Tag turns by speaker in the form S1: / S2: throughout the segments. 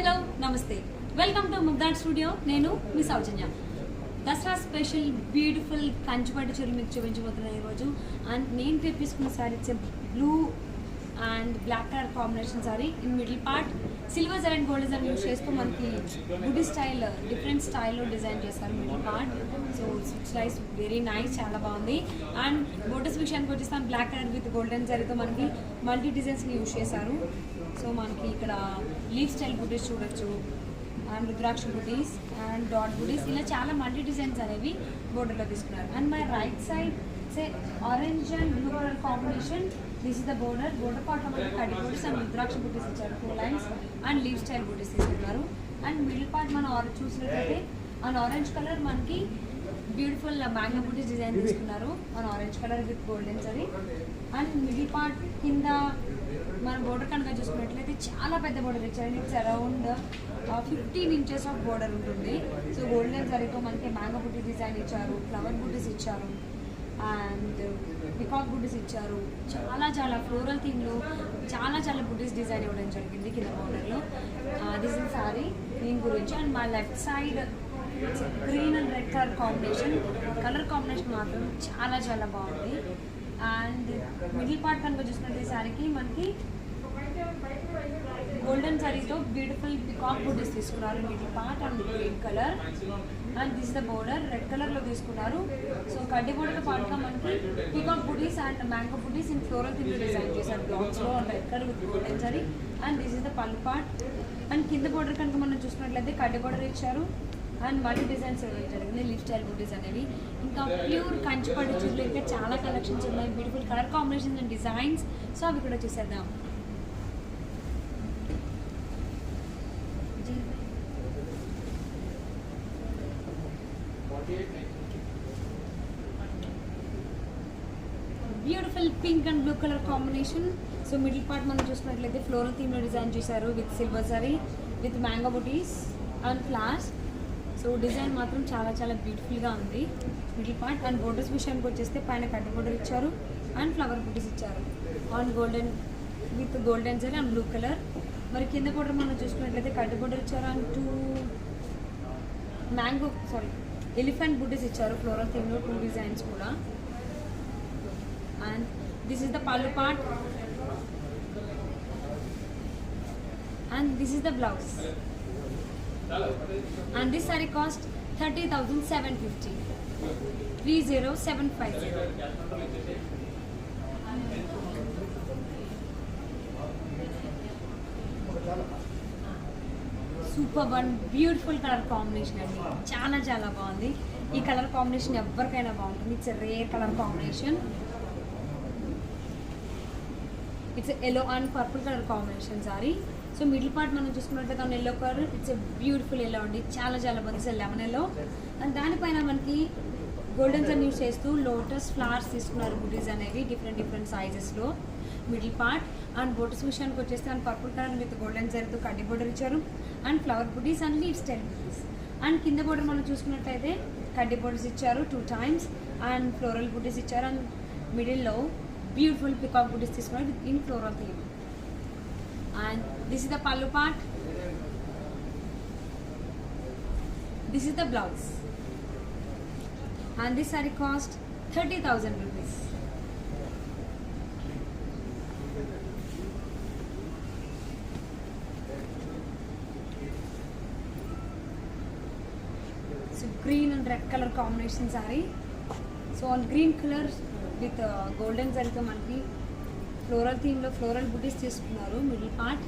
S1: Hello నమస్తే, welcome to ముగ్దాన్ studio. నేను మీ సౌజన్య. దసరా స్పెషల్ బ్యూటిఫుల్ కంచిపట్టు చీరలు మీకు చూపించబోతున్నాను ఈరోజు. అండ్ నేను తెప్పించుకున్న sari it's blue and black colour combination sari. In middle part silver zari and gold zari use చేస్తూ మనకి బుడ్డీ స్టైల్ డిఫరెంట్ స్టైల్లో డిజైన్ చేస్తారు middle part. So it's lies very nice, చాలా బాగుంది. అండ్ బోటస్ విషయానికి వచ్చేస్తాను, బ్లాక్ కలర్ విత్ గోల్డెన్ జరీతో మనకి మల్టీ డిజైన్స్ని యూస్ చేశారు. సో మనకి ఇక్కడ లీఫ్ స్టైల్ బుటీస్ చూడొచ్చు, and rudraksha buttis and dot బుటీస్, ఇలా చాలా మల్టీ డిజైన్స్ అనేవి బోర్డర్లో తీసుకున్నారు. And my right side say orange and blue colour combination. This is the border పార్ట్లో మనకి కడ్డీ బుటీస్ అండ్ రుద్రాక్ష బుటీస్ ఇచ్చారు, 4 lines and leaf style buttis తీసుకున్నారు. అండ్ మిడిల్ పార్ట్ మనం ఆరెంజ్ చూసినట్లయితే అండ్ ఆరెంజ్ కలర్ మనకి బ్యూటిఫుల్ మ్యాంగో బుటీస్ డిజైన్ తీసుకున్నారు, మన orange colour with golden zari. And middle part కింద మన బోర్డర్ కనుక చూసుకున్నట్లయితే చాలా పెద్ద బోర్డర్ ఇచ్చారు. It's around 15 inches of border ఉంటుంది. సో గోల్డెన్ జరీతో మనకి మ్యాంగో బుటీ డిజైన్ ఇచ్చారు, ఫ్లవర్ బుటీస్ ఇచ్చారు అండ్ పికాక్ బుటీస్ ఇచ్చారు. చాలా ఫ్లోరల్ థీమ్లో చాలా బుటీస్ డిజైన్ ఇవ్వడం జరిగింది కింద బోర్డర్లో. దిస్ ఇస్ సారీ దీని గురించి. అండ్ మా left side green and red colour combination మాత్రం చాలా బాగుంది. అండ్ మిడిల్ పార్ట్ కనుక చూసుకుంటే సారీకి మనకి గోల్డెన్ సారీతో బ్యూటిఫుల్ పికాక్ బుటీస్ తీసుకున్నారు middle part and green colour. And this the border red కలర్లో తీసుకున్నారు. సో కడ్డీ బోర్డర్ పార్ట్గా మనకి peacock buttis and mango buttis in floral థీమ్లో డిజైన్ చేశారు బ్లాక్స్లో and red colour with golden sari. And this is the pallu part. And కింద బోర్డర్ కనుక మనం చూసుకున్నట్లయితే కడ్డీ బోర్డర్ ఇచ్చారు అండ్ మల్టీ డిజైన్స్ జరిగింది, లీఫ్ స్టైల్ బుటీస్ అనేవి. ఇంకా ప్యూర్ కంచిపట్టు చీరలు ఇంకా చాలా కలెక్షన్స్ ఉన్నాయి, beautiful colour combinations and designs. So అవి కూడా చూసేద్దాం. Beautiful pink and blue colour combination. So middle part మనం చూసుకున్నట్లయితే ఫ్లోరల్ థీమ్లో డిజైన్ చేశారు with silver zari with mango buttis and flowers. So design మాత్రం చాలా బ్యూటిఫుల్గా ఉంది మిడిల్ పార్ట్. అండ్ బోర్డర్స్ విషయానికి వచ్చేస్తే పైన కడ్డీ బోర్డర్ ఇచ్చారు అండ్ ఫ్లవర్ బుటీస్ ఇచ్చారు on golden with golden zari and blue colour. మరి కింద బోర్డర్ మనం చూసుకున్నట్లయితే కడ్డీ బోర్డర్ ఇచ్చారు అండ్ 2 ఎలిఫెంట్ బుటీస్ ఇచ్చారు ఫ్లోరల్ థీమ్లో, 2 డిజైన్స్ కూడా. And this is the pallu part and this is the blouse. And this saree cost 30,750. 30750. Super one beautiful colour combination అండి, చాలా బాగుంది. ఈ కలర్ కాంబినేషన్ ఎవరికైనా బాగుంటుంది. It's rare colour combination. It's yellow and purple colour combination sari. So middle part మనం చూసుకున్నట్లయితే yellow colour, it's a beautiful yellow అండి, చాలా చాలా బాగుంది లెమన్ ఎల్లో. అండ్ దానిపైన మనకి గోల్డెన్ జరీ యూస్ చేస్తూ లోటస్ ఫ్లవర్స్ తీసుకున్నారు బుటీస్ అనేవి డిఫరెంట్ సైజెస్లో మిడిల్ పార్ట్. అండ్ బోటస్ విషయానికి వచ్చేస్తే and purple colour with golden జరీతో కడ్డీ బోర్డర్ ఇచ్చారు and flower buttis and leave style buttis. And కింద బోర్డర్ మనం చూసుకున్నట్లయితే కడ్డీ బోర్డర్స్ ఇచ్చారు 2 times అండ్ ఫ్లోరల్ బుటీస్ ఇచ్చారు. అండ్ మిడిల్లో బ్యూటిఫుల్ పికాక్ బుటీస్ తీసుకున్నారు with in floral theme. And this is the pallu part, this is the blouse. And this saree cost 30,000 rupees. So green and red color combination saree. So on green color with golden zari to manki floral theme lo floral booties తీసుకున్నారు middle part.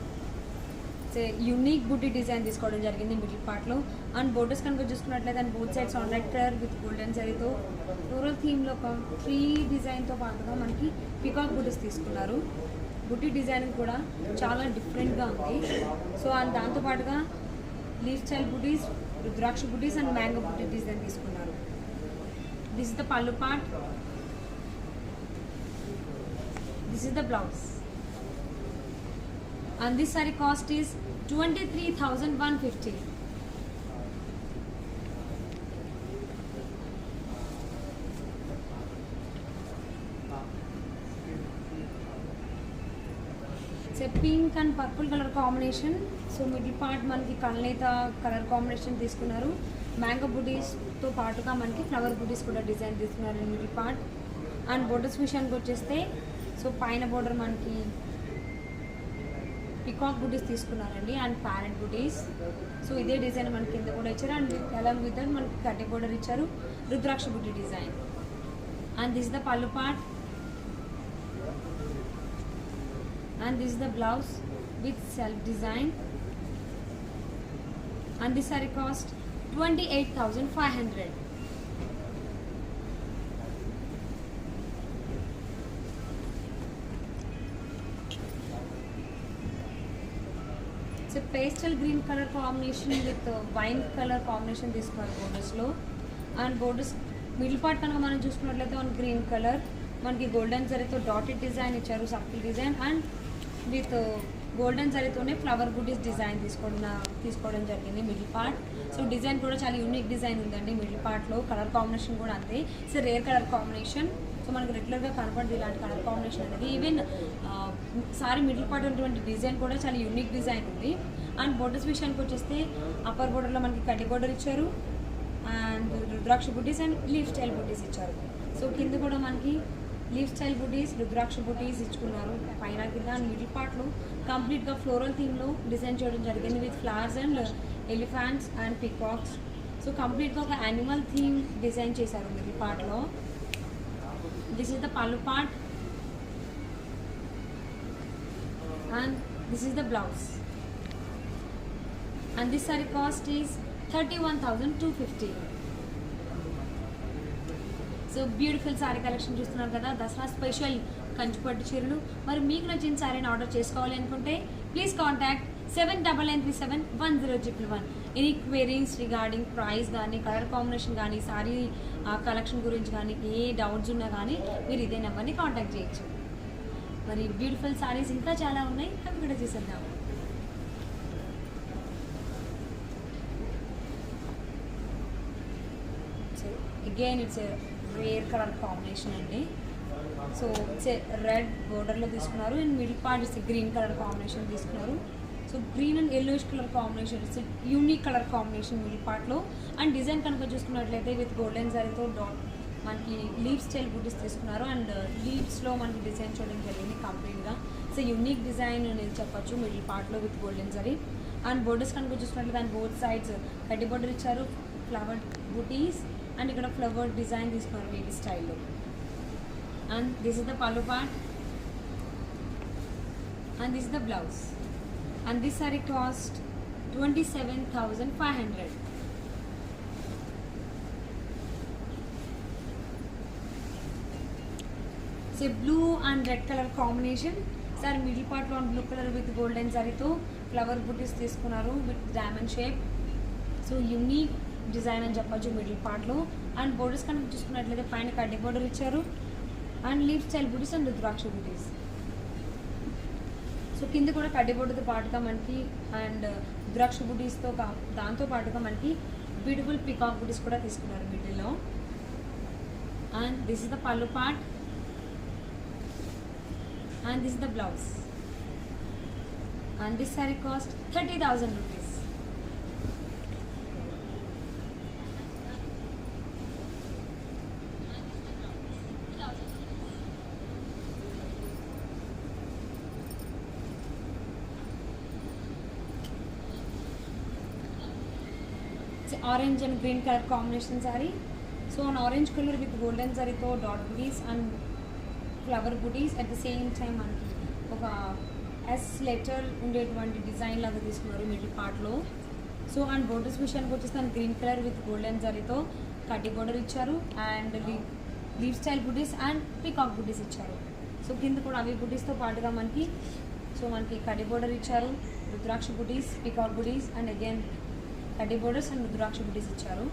S1: Unique బుటీ design తీసుకోవడం జరిగింది middle పార్ట్లో. And borders కనుక చూసుకున్నట్లయితే and both sides on red colour with golden జరీతో floral థీమ్లో ఒక tree డిజైన్తో పాటుగా మనకి పికాక్ బుటీస్ తీసుకున్నారు. బుటీ డిజైన్ కూడా చాలా డిఫరెంట్గా ఉంది. సో అండ్ దాంతోపాటుగా leaf style buttis, rudraksha buttis and mango buti design తీసుకున్నారు. This is the pallu part, this is the blouse. And this saree cost is 23,150. It's a pink and purple color combination. So middle part మనకి కల్నేత colour combination తీసుకున్నారు. Mango బుటీస్ తో పాటుగా మనకి flower బుటీస్ కూడా design తీసుకున్నారు middle part. And borders విషయానికి వచ్చేస్తే so పైన బోర్డర్ మనకి పికాక్ బుటీస్ తీసుకున్నారండి అండ్ ప్యారెట్ బుటీస్. సో ఇదే డిజైన్ మనకి కింద కూడా ఇచ్చారు అండ్ అలాంగ్ విత్ దట్ మనకి కడ్డీ బోర్డర్ ఇచ్చారు rudraksha butti design. And this the pallu part and this the blouse with self design. And this sari cost 28,500. So pastel green colour combination with wine colour combination తీసుకున్నారు బోర్డర్స్లో. అండ్ బోర్డర్స్ మిడిల్ పార్ట్ కనుక మనం చూసుకున్నట్లయితే on green colour మనకి golden జరీతో dotted design ఇచ్చారు, circle design and with golden జరీతోనే flower buttis design తీసుకోవడం జరిగింది మిడిల్ పార్ట్. సో డిజైన్ కూడా చాలా యూనిక్ డిజైన్ ఉందండి మిడిల్ పార్ట్లో. కలర్ కాంబినేషన్ కూడా అంతే, so rare colour combination. So మనకు రెగ్యులర్గా కనపడదు ఇలాంటి కలర్ కాంబినేషన్ అనేది. ఈవెన్ సారీ మిడిల్ పార్ట్ ఉన్నటువంటి డిజైన్ కూడా చాలా యూనిక్ డిజైన్ ఉంది. అండ్ బోర్డర్స్ విషయానికి వచ్చేస్తే అప్పర్ బోర్డర్లో మనకి కడ్డీ బోర్డర్ ఇచ్చారు and rudraksha buttis and leaf style బుటీస్ ఇచ్చారు. సో కింద కూడా మనకి లీఫ్ స్టైల్ బుటీస్, రుద్రాక్ష బుటీస్ ఇచ్చుకున్నారు పైన కింద. అండ్ మిడిల్ పార్ట్లో కంప్లీట్గా ఫ్లోరల్ థీమ్లో డిజైన్ చేయడం జరిగింది with flowers and elephants and peacocks. So కంప్లీట్గా ఒక యానిమల్ థీమ్ డిజైన్ చేశారు మిడిల్ పార్ట్లో. This is the pallu part and this is the blouse. And this saree cost is 31,250. So beautiful sorry collection చూస్తున్నారు కదా, Dasara special కంచిపట్టు చీరలు. మరి మీకు నచ్చిన సారీని ఆర్డర్ చేసుకోవాలి అనుకుంటే please contact 7993710111. Any queries regarding price కానీ, కలర్ కాంబినేషన్ కానీ, సారీ కలెక్షన్ గురించి కానీ ఏ డౌట్స్ ఉన్నా కానీ మీరు ఇదే నెంబర్ని కాంటాక్ట్ చేయొచ్చు. మరి బ్యూటిఫుల్ సారీస్ ఇంకా చాలా ఉన్నాయి, అవి కూడా చూసేద్దాం. So again it's a rare colour combination అండి. సో ఇట్స్ ఎ రెడ్ బోర్డర్లో తీసుకున్నారు and middle part it's green colour combination తీసుకున్నారు. So green and yellowish colour combination, it's unique colour combination middle పార్ట్లో. అండ్ డిజైన్ కనుక చూసుకున్నట్లయితే with golden జరీతో మనకి leave style buttis తీసుకున్నారు అండ్ లీవ్స్లో మనకి డిజైన్ చూడడం జరిగింది కంప్లీట్గా. సో యూనిక్ డిజైన్ నేను చెప్పొచ్చు మిడిల్ పార్ట్లో with golden zari. And borders కనుక చూసుకున్నట్లయితే అండ్ బోత్ సైడ్స్ కడ్డీ బోర్డర్ ఇచ్చారు, ఫ్లవర్ బుటీస్ అండ్ ఇక్కడ ఫ్లవర్ డిజైన్ తీసుకున్నారు వేవి స్టైల్లో. And this is the pallu part and this is the blouse. And this saree cost 27,500. It's a blue and red color combination. Sir middle పార్ట్లో blue colour with golden జరీతో flower బుటీస్ తీసుకున్నారు with diamond shape. So unique design అని చెప్పచ్చు middle పార్ట్లో. And borders కనుక చూసుకున్నట్లయితే పైన కడ్డీ బోర్డర్ ఇచ్చారు and leaf style buttis and rudraksha buttis. So కింద కూడా కడ్డీ బోర్డర్తో పాటుగా మనకి అండ్ రుద్రాక్ష బుటీస్తో దాంతో పాటుగా మనకి బ్యూటిఫుల్ పికాక్ బుటీస్ కూడా తీసుకున్నారు మిడిల్లో. And this is the pallu part and this is the blouse, and this saree cost 30,000 rupees. It's orange and green color combination saree. So an orange color with golden zari to dot booties and flower buttis at the same time మనకి ఒక S letter ఉండేటువంటి design లాగా తీసుకున్నారు middle పార్ట్లో. So and borders విషయానికి వచ్చేసి green colour with golden జరీతో కడ్డీ బోర్డర్ ఇచ్చారు and leave style buttis and peacock బుటీస్ ఇచ్చారు. సో కింద కూడా అవి బుటీస్తో పాటుగా మనకి కడ్డీ బోర్డర్ ఇచ్చారు, రుద్రాక్ష బుటీస్, పీకాక్ బుటీస్ అండ్ అగైన్ కడ్డీ బోర్డర్స్ అండ్ రుద్రాక్ష బుటీస్ ఇచ్చారు.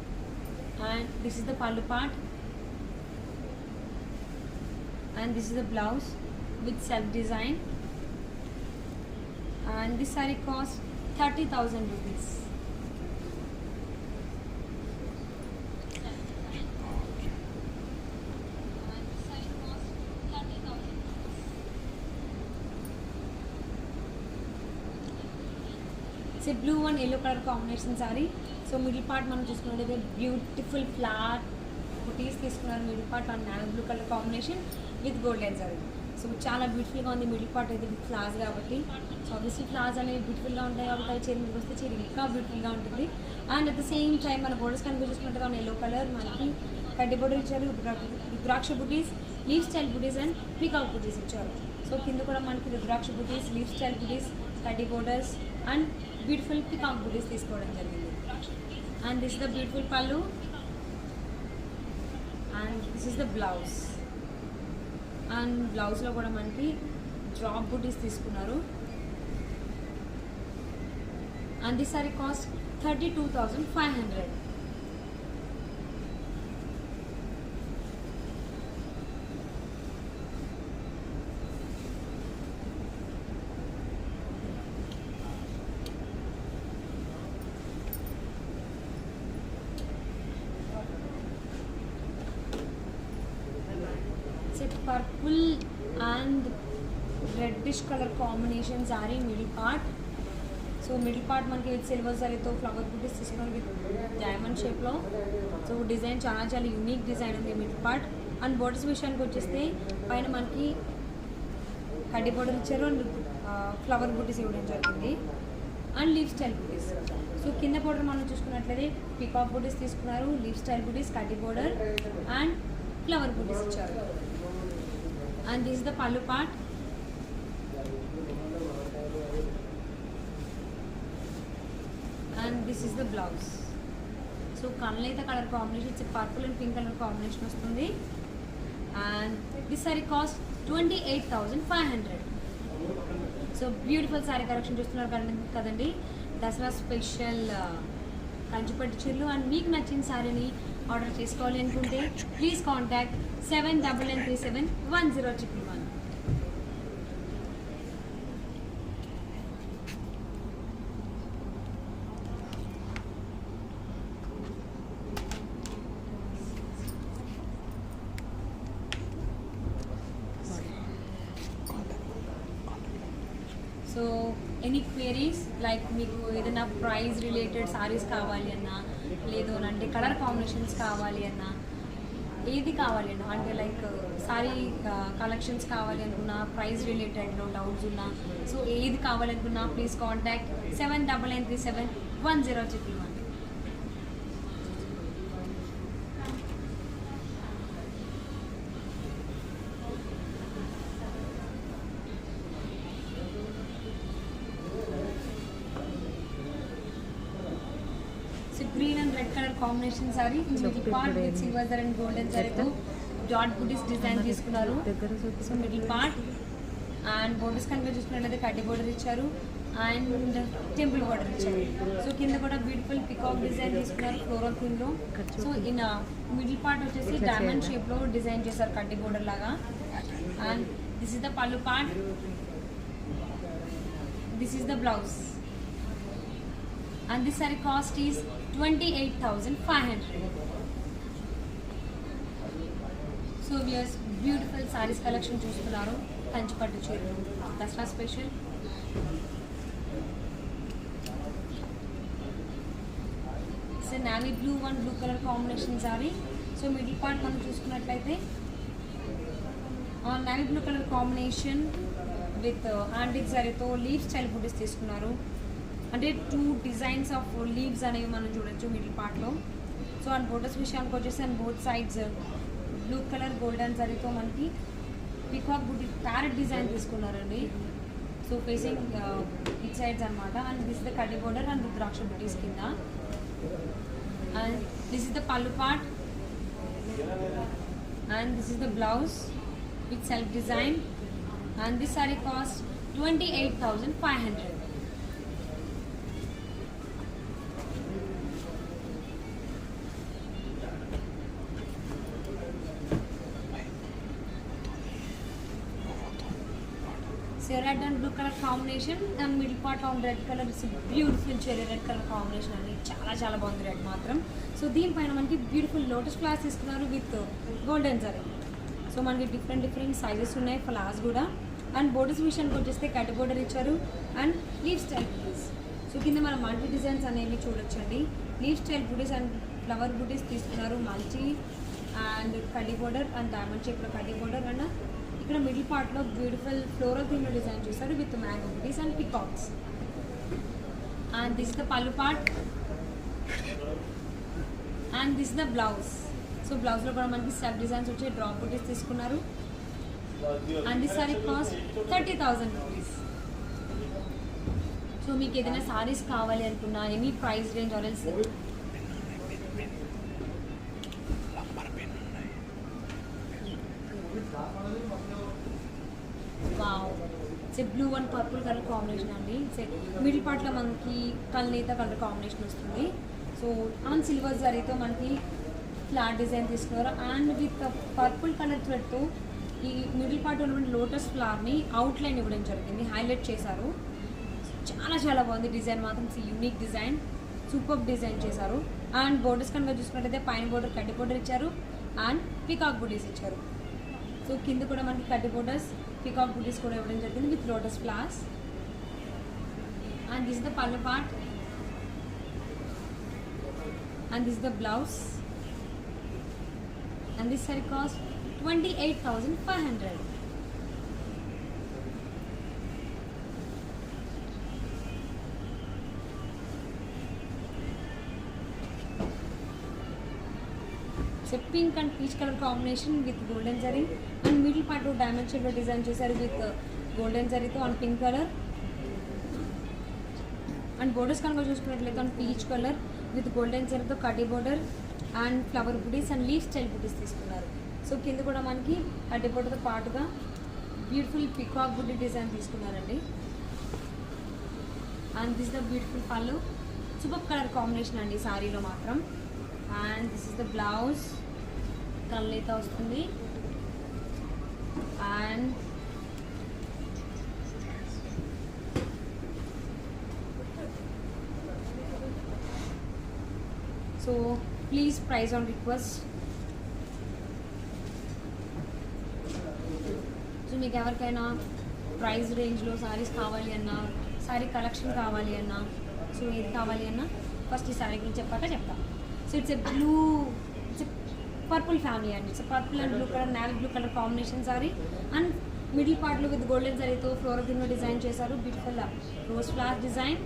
S1: And this is the pallu part and this is the blouse with self design, and this saree costs 30,000 rupees. It's a blue and yellow color combination saree. So middle part మనం చూసుకున్నట్లయితే beautiful flower బుటీస్ తీసుకున్నారు middle part and navy blue colour combination with golden zari. So చాలా బ్యూటిఫుల్గా ఉంది middle part అయితే with flowers కాబట్టి. So obviously flowers అనేవి బ్యూటిఫుల్గా ఉంటాయి కాబట్టి అవి చీర మీదకి వస్తే చీర ఇంకా బ్యూటిఫుల్గా ఉంటుంది. And at the same time మన బోర్డర్స్ కనుక చూసుకుంటే మన ఎల్లో కలర్ మనకి కడ్డీ బోర్డర్ ఇచ్చారు, రుద్రాక్ష బుటీస్, leaf style buttis and peacock బుటీస్ ఇచ్చారు. సో కింద కూడా మనకి రుద్రాక్ష బుటీస్, లీఫ్ స్టైల్ బుటీస్, కడ్డీ బోర్డర్స్ అండ్ బ్యూటిఫుల్ పీకాక్ బుటీస్ తీసుకోవడం జరిగింది. అండ్ దిస్ ద బ్యూటిఫుల్ పళ్ళు and this is the blouse. And బ్లౌజ్లో కూడా మనకి డ్రాప్ బుటీస్ తీసుకున్నారు. And this sari cost 32,500. Purple and reddish colour combination sari middle part. So middle part మనకి విత్ సిల్వర్ జరీతో ఫ్లవర్ బుటీస్ తీసుకున్నారు విత్ డైమండ్ షేప్లో. సో డిజైన్ చాలా చాలా యూనిక్ డిజైన్ ఉంది మిడిల్ పార్ట్. అండ్ బోర్డర్స్ విషయానికి వచ్చేస్తే పైన మనకి కడ్డీ బోర్డర్ ఇచ్చారు అండ్ ఫ్లవర్ బుటీస్ ఇవ్వడం జరిగింది and leaf style buttis. So కింద బోర్డర్ మనం చూసుకున్నట్లయితే పీకాక్ బుటీస్ తీసుకున్నారు, లీఫ్ స్టైల్ బుటీస్, కడ్డీ బోర్డర్ అండ్ ఫ్లవర్ బుటీస్ ఇచ్చారు. And this is the pallu part. And this is the blouse. So kanalaita color combination, it's a purple and pink color combination vastundi. And this saree cost 28,500. So beautiful saree collection చూస్తున్నారు కదండి. Dasara special కంచిపట్టు చీరలు. And మీకు నచ్చిన సారీని order చేసుకోవాలి అనుకుంటే please contact 79371011. So any queries like మీకు ఏదైనా price related saris కావాలి అన్నా, లేదు అంటే కలర్ కాంబినేషన్స్ కావాలి అన్నా, ఏది కావాలి అన్నా, అంటే లైక్ సారీ కలెక్షన్స్ కావాలి అనుకున్నా, ప్రైస్ రిలేటెడ్లో డౌట్స్ ఉన్నా, సో ఏది కావాలనుకున్నా please contact 79371011. Green and red colour combination sari middle part with silver and golden జరీతో డాట్ బుటీస్ డిజైన్ తీసుకున్నారు. So middle part and borders కనుక చూసుకున్నట్లయితే కడ్డీ బోర్డర్ ఇచ్చారు అండ్ టెంపుల్ బోర్డర్ ఇచ్చారు. సో కింద కూడా బ్యూటిఫుల్ పికాక్ డిజైన్ తీసుకున్నారు ఫ్లోరల్ థీమ్లో. సో ఇన్ మిడిల్ పార్ట్ వచ్చేసి డైమండ్ షేప్లో డిజైన్ చేశారు కడ్డీ బోర్డర్ లాగా. And this is the pallu part, this is the blouse and this saree cost is 28,500. So viewers, beautiful sarees collection చూస్తున్నారు కంచిపట్టు చీరలు Dasara special. So navy blue and blue colour combination sari. So middle part మనం చూసుకున్నట్లయితే navy blue colour combination with antique సారీతో leave style buttis తీసుకున్నారు. అంటే 2 designs of leaves అనేవి మనం చూడొచ్చు మిడిల్ పార్ట్లో. సో అండ్ బోర్డర్స్ విషయానికి వచ్చేసి and both sides blue colour golden జరీతో మనకి పికాక్ బుటీ ప్యారెట్ డిజైన్ తీసుకున్నారండి. సో ఫేసింగ్ ఇట్ సైడ్స్ అనమాట. అండ్ దిస్ ఇస్ ద కడ్డీ బోర్డర్ అండ్ రుద్రాక్ష బుటీస్ కింద. And this is the pallu part and this is the blouse with self design. And this sari cost 28,500. Red and blue colour combination and middle part on red colour. It's beautiful cherry red colour combination అండి, చాలా చాలా బాగుంది red మాత్రం. So దీనిపైన మనకి beautiful lotus flowers తీసుకున్నారు with golden zari. So మనకి different sizes ఉన్నాయి ఫ్లవర్స్ కూడా. అండ్ బోర్డర్స్ విషయానికి వచ్చేస్తే కట్ బోర్డర్ ఇచ్చారు and leave style buttis. So కింద మనం మల్టీ డిజైన్స్ అనేవి చూడొచ్చండి. Leave style buttis and flower బుటీస్ తీసుకున్నారు మల్టీ అండ్ కడ్డీ బోర్డర్ అండ్ డైమండ్ షేప్లో కడ్డీ బోర్డర్. అండ్ ఇక్కడ మిడిల్ పార్ట్లో బ్యూటిఫుల్ ఫ్లోరల్ థీమ్లో డిజైన్ చేశారు with mango buttis and peacocks. And this the pallu part and this the blouse. So బ్లౌజ్లో కూడా మనకి సెల్ఫ్ డిజైన్స్ వచ్చి డ్రాప్ బుటీస్ తీసుకున్నారు. And this sari cost 30,000 rupees. So మీకు ఏదైనా సారీస్ కావాలి అనుకున్నా any price range or else blue and purple colour combination అండి. మిడిల్ పార్ట్లో మనకి కల్నేత కలర్ కాంబినేషన్ వస్తుంది. సో అండ్ సిల్వర్ జరీతో మనకి ఫ్లాట్ డిజైన్ తీసుకున్నారు. అండ్ విత్ పర్పుల్ కలర్ థ్రెడ్తో ఈ మిడిల్ పార్ట్ ఉన్నటువంటి లోటస్ ఫ్లవర్ని అవుట్లైన్ ఇవ్వడం జరిగింది, హైలైట్ చేశారు. చాలా చాలా బాగుంది డిజైన్ మాత్రం, యూనిక్ డిజైన్, సూపర్ డిజైన్ చేశారు. అండ్ బోర్డర్స్ కనుక చూసుకున్నట్టయితే పైన బోర్డర్ కడ్డీ బోర్డర్ ఇచ్చారు అండ్ పికాక్ బుటీస్ ఇచ్చారు. సో కింద కూడా మనకి కడ్డీ బోర్డర్స్ పికాక్ బుటీస్ కూడా ఇవ్వడం జరిగింది with lotus flowers. And this the pallu part and this the blouse. And this sari cost 28,500. Pink and peach colour combination with golden zari and middle part diamond షేప్లో డిజైన్ చేశారు విత్ గోల్డెన్ జరీతో and pink colour. And borders కనుక చూసుకున్నట్లయితే and peach colour with golden జరీతో కడ్డీ border and flower buttis and leave style buttis తీసుకున్నారు. సో కింద కూడా మనకి కడ్డీ బోర్డర్తో పాటుగా బ్యూటిఫుల్ పికాక్ బుటీ డిజైన్ తీసుకున్నారండి. And this the beautiful pallu, super colour combination అండి సారీలో మాత్రం. And this is the blouse, కల్నేత వస్తుంది. And so please price on request. So మీకు ఎవరికైనా ప్రైస్ రేంజ్లో సారీస్ కావాలి అన్నా, సారీ కలెక్షన్ కావాలి అన్నా, సో ఏది కావాలి అన్నా ఫస్ట్ ఈ సారీ గురించి చెప్పాక చెప్తాం. So it's a blue, it's purple family అండి. It's purple and blue colour, navy blue colour combination sari. And middle పార్ట్లో విత్ గోల్డెన్ జరీతో ఫ్లోరల్ థీమ్లో డిజైన్ చేశారు, beautiful rose flower design.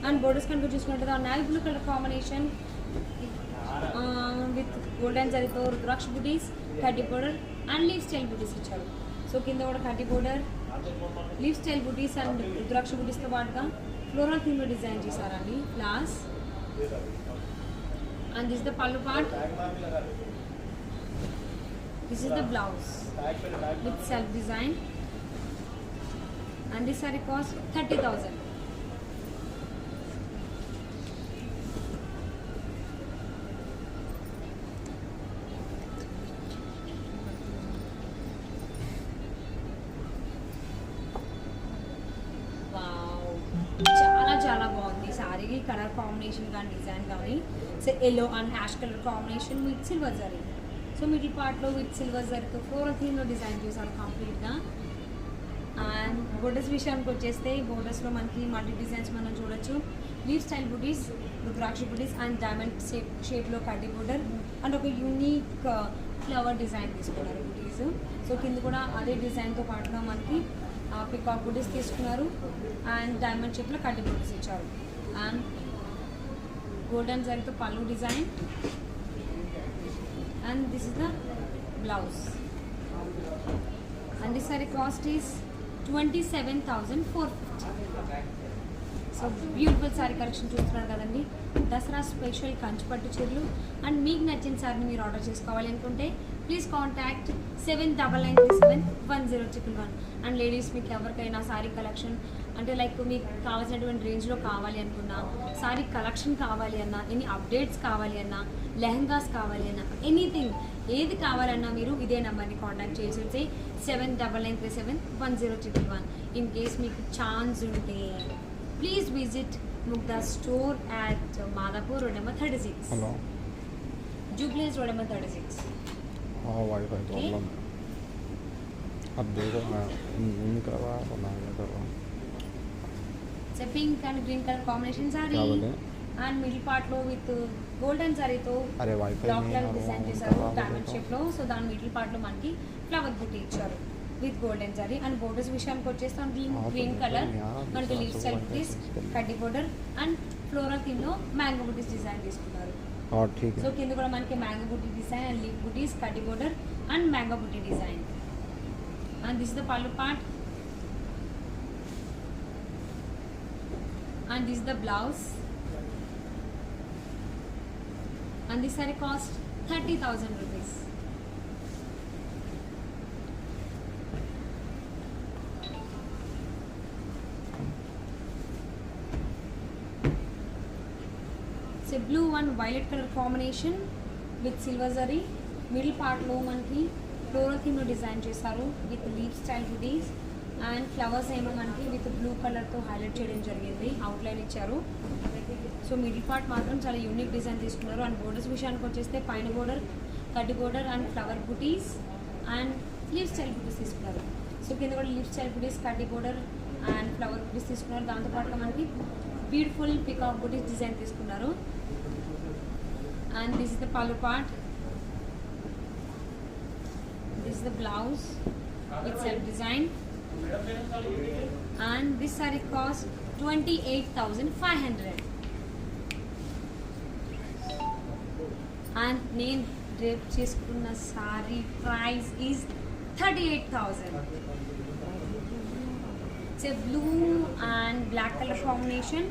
S1: And borders కనుక చూసుకుంటే navy blue colour combination with golden జరీతో రుద్రాక్ష బుటీస్, కడ్డీ border and leave style బుటీస్ ఇచ్చారు. So కింద కూడా కడ్డీ border, leave style buttis and రుద్రాక్ష బుటీస్తో పాటుగా ఫ్లోరల్ థీమ్లో డిజైన్ చేశారండి flowers. And this is the pallu part. This is the blouse with self design. and this saree cost 30,000. చాలా బాగుంది సారీకి కలర్ కాంబినేషన్ కానీ డిజైన్ కానీ so yellow and ash colour combination with silver zari so middle పార్ట్లో with silver జరీతో floral థీమ్లో design చేశారు కంప్లీట్గా. అండ్ బోర్డర్స్ విషయానికి వచ్చేస్తే బోర్డర్స్లో మనకి మల్టీ డిజైన్స్ మనం చూడొచ్చు. Leave style buttis, rudraksha buttis and diamond షేప్లో కడ్డీ బోర్డర్ అండ్ ఒక యూనిక్ ఫ్లవర్ డిజైన్ తీసుకున్నారు బుటీస్. సో కింద కూడా అదే డిజైన్తో పాటుగా మనకి పికాక్ బుటీస్ తీసుకున్నారు అండ్ డైమండ్ షేప్లో కడ్డీ బుటీస్ ఇచ్చారు. అండ్ గోల్డెన్ జరీతో పళ్ళు design and this is the blouse and this saree cost is 27,450. So beautiful sorry collection చూస్తున్నారు కదండి, దసరా స్పెషల్ కంచిపట్టు చీరలు. అండ్ మీకు నచ్చిన సారీని మీరు ఆర్డర్ చేసుకోవాలి అనుకుంటే ప్లీజ్ కాంటాక్ట్ 7999371011. అండ్ లేడీస్ మీకు ఎవరికైనా సారీ కలెక్షన్ అంటే లైక్ మీకు కావాల్సినటువంటి రేంజ్లో కావాలి అనుకున్నా, సారీ కలెక్షన్ కావాలి అన్నా, ఎనీ అప్డేట్స్ కావాలి అన్నా, లెహంగాస్ కావాలి అన్నా, ఎనీథింగ్ ఏది కావాలన్నా మీరు ఇదే నెంబర్ని కాంటాక్ట్ చేసి ఉంటే 7999371011. ఇన్ కేస్ మీకు ఛాన్స్ ఉంటే please visit Mugdha store at Madhapur road number 36.
S2: Hello
S1: Jubilees road number 36.
S2: हाँ वाईफाई प्रॉब्लम है अब देखो मैं नहीं कर रहा तो मैं क्या कर रहा हूँ
S1: so pink and green colour combination sorry
S2: क्या बोले
S1: అండ్ మిడిల్ పార్ట్లో విత్ గోల్డెన్ సారీతో
S2: अरे वाईफाई
S1: డాట్
S2: नहीं
S1: కలర్
S2: आ
S1: డిజైన్
S2: रहा
S1: చేశారు
S2: हूँ
S1: డైమండ్ షేప్లో. సో దాని మిడిల్ పార్ట్లో మనకి ఫ్లవర్ బుట్టి ఇచ్చారు with golden zari. And borders విషయానికి వచ్చేస్తాం గ్రీన్ కలర్ మనకి లీవ్ స్టైల్ బుటీస్, కడ్డీ border and floral థీమ్లో mango buttis design తీసుకున్నారు.
S2: हाँ ठीक
S1: సో
S2: है
S1: కింద కూడా మనకి మ్యాంగో బుట్టి డిజైన్ అండ్ లీవ్ బుటీస్, కడ్డీ బోర్డర్ అండ్ మ్యాంగో బుట్టి design. And this the pallu part and this is the blouse and this saree cost 30,000 rupees. it's a blue and violet color combination with silver zari. middle part lo manki floral theme lo design chesaru with leaf style booties and flowers ఏమో మనకి with blue కలర్తో highlight చేయడం జరిగింది, outline ఇచ్చారు. So middle part మాత్రం చాలా unique design తీసుకున్నారు. And borders విషయానికి వచ్చేస్తే పైన బోర్డర్, కడ్డీ border and flower buttis and leave style buttis తీసుకున్నారు. సో కింద కూడా లీవ్ స్టైల్ బుటీస్, కడ్డీ బోర్డర్ అండ్ ఫ్లవర్ బుటీస్ తీసుకున్నారు. దాంతోపాటుగా మనకి బ్యూటిఫుల్ పికాక్ బుటీస్ డిజైన్ తీసుకున్నారు. And this is the pallu part, this is the blouse with self design. And this saree cost 28,500. And నేను డ్రేప్ చేసుకున్న sari price is 38,000. It's a blue and black colour combination.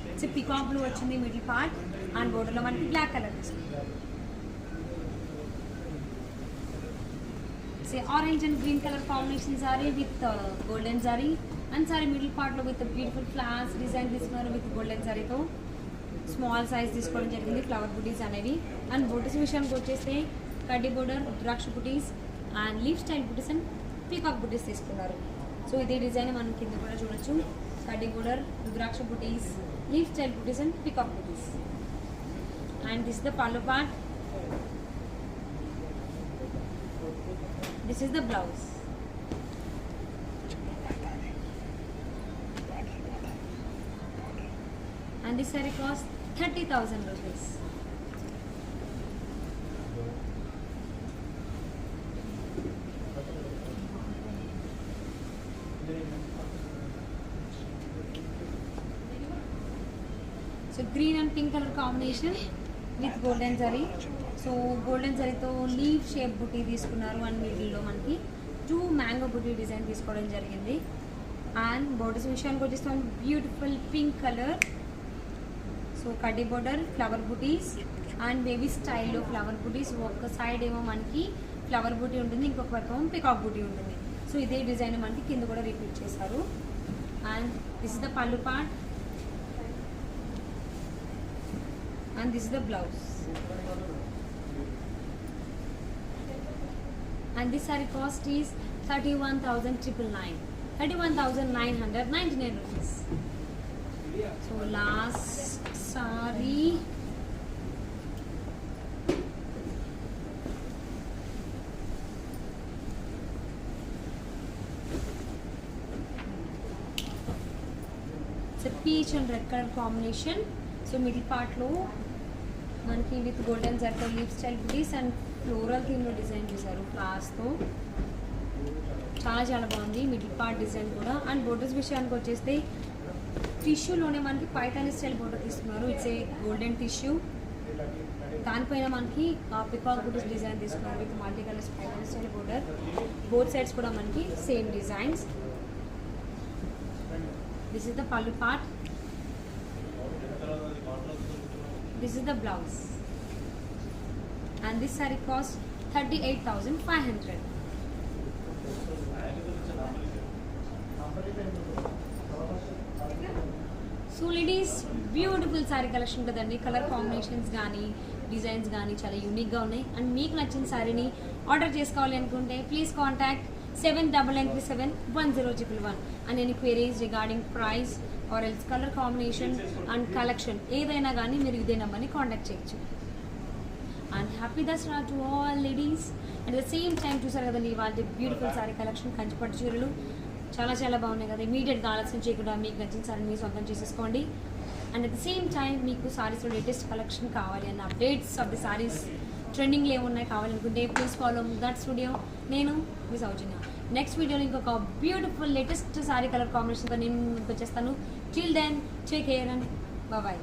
S1: It's a peacock blue వచ్చింది middle part and బోర్డర్లో మనకి black colour తీసుకుంటాం. say orange and green color combination saree with golden saree and saree middle part lo with a beautiful flowers design తీసుకున్నారు with golden saree తో small size తీసుకోవడం జరిగింది flower బుటీస్ అనేవి. And బుటీస్ విషయానికి వచ్చేస్తే కడ్డీ border, rudraksha buttis and leaf style buttis and peacock బుటీస్ తీసుకున్నారు. So ఇదే డిజైన్ మనం కింద కూడా చూడొచ్చు, కడ్డీ border, rudraksha buttis, leaf style buttis and peacock buttis. And this the pallu part, this is the blouse. And this saree cost 30,000 rupees. So green and pink color combination with golden zari. So golden జరీతో leave shape బుటీ తీసుకున్నారు and మిడిల్లో మనకి 2 mango బుటీ design తీసుకోవడం జరిగింది. And borders విషయానికి వచ్చేస్తాం beautiful pink colour. So కడ్డీ border, flower buttis and baby స్టైల్లో ఫ్లవర్ బుటీస్. ఒక సైడ్ ఏమో మనకి ఫ్లవర్ బుటీ ఉంటుంది, ఇంకొక పక్కన పికాక్ బుటీ ఉంటుంది. సో ఇదే డిజైన్ మనకి కింద కూడా రిపీట్ చేశారు. and this is the pallu part, and this is the blouse. And this saree cost is 31,999, 31,999 rupees. So last saree, it's a peach and red color combination. So middle part lo మనకి with golden జర్కల్ leaf style buttis and floral థీమ్లో design చేశారు ఫ్లవర్స్తో. చాలా చాలా బాగుంది middle part design కూడా. And borders విషయానికి వచ్చేస్తే టిష్యూలోనే మనకి పైతాని స్టైల్ బోర్డర్ తీసుకున్నారు. ఇట్స్ ఏ గోల్డెన్ టిష్యూ, దానిపైన మనకి పికాక్ బుటీస్ డిజైన్ తీసుకున్నారు with multi colours Paithani style border. Both sides కూడా మనకి same designs. This is the pallu part, this is the blouse, and this saree cost 38,500. So ladies beautiful sari collection కదండి. Colour combinations కానీ designs కానీ చాలా యూనిక్గా ఉన్నాయి. అండ్ మీకు నచ్చిన శారీని ఆర్డర్ చేసుకోవాలి అనుకుంటే please contact 7999371011 and any queries regarding price or else color combination and collection ఏదైనా కానీ మీరు ఇదే నెంబర్ని కాంటాక్ట్ చేయొచ్చు. And happy Dasara to all ladies. At the same time చూసారు కదండి వాళ్ళ బ్యూటిఫుల్ శారీ కలెక్షన్, కంచిపట్టు చీరలు చాలా చాలా బాగున్నాయి కదా. ఇమీడియట్గా ఆలస్యం చేయకుండా మీకు నచ్చిన శారీని మీరు సొంతం చేసేసుకోండి. And at the same time మీకు సారీస్లో లేటెస్ట్ కలెక్షన్ కావాలి అన్న అప్డేట్స్ ఆఫ్ ది సారీస్ ట్రెండింగ్లో ఏమున్నాయి కావాలనుకుంటే ప్లీజ్ ఫాలో దట్ స్టూడియో. నేను మీ సౌజన్య. నెక్స్ట్ వీడియోలో ఇంకొక బ్యూటిఫుల్ లేటెస్ట్ సారీ కలర్ కాంబినేషన్తో నేను మీకు వచ్చేస్తాను. Till then take care and bye.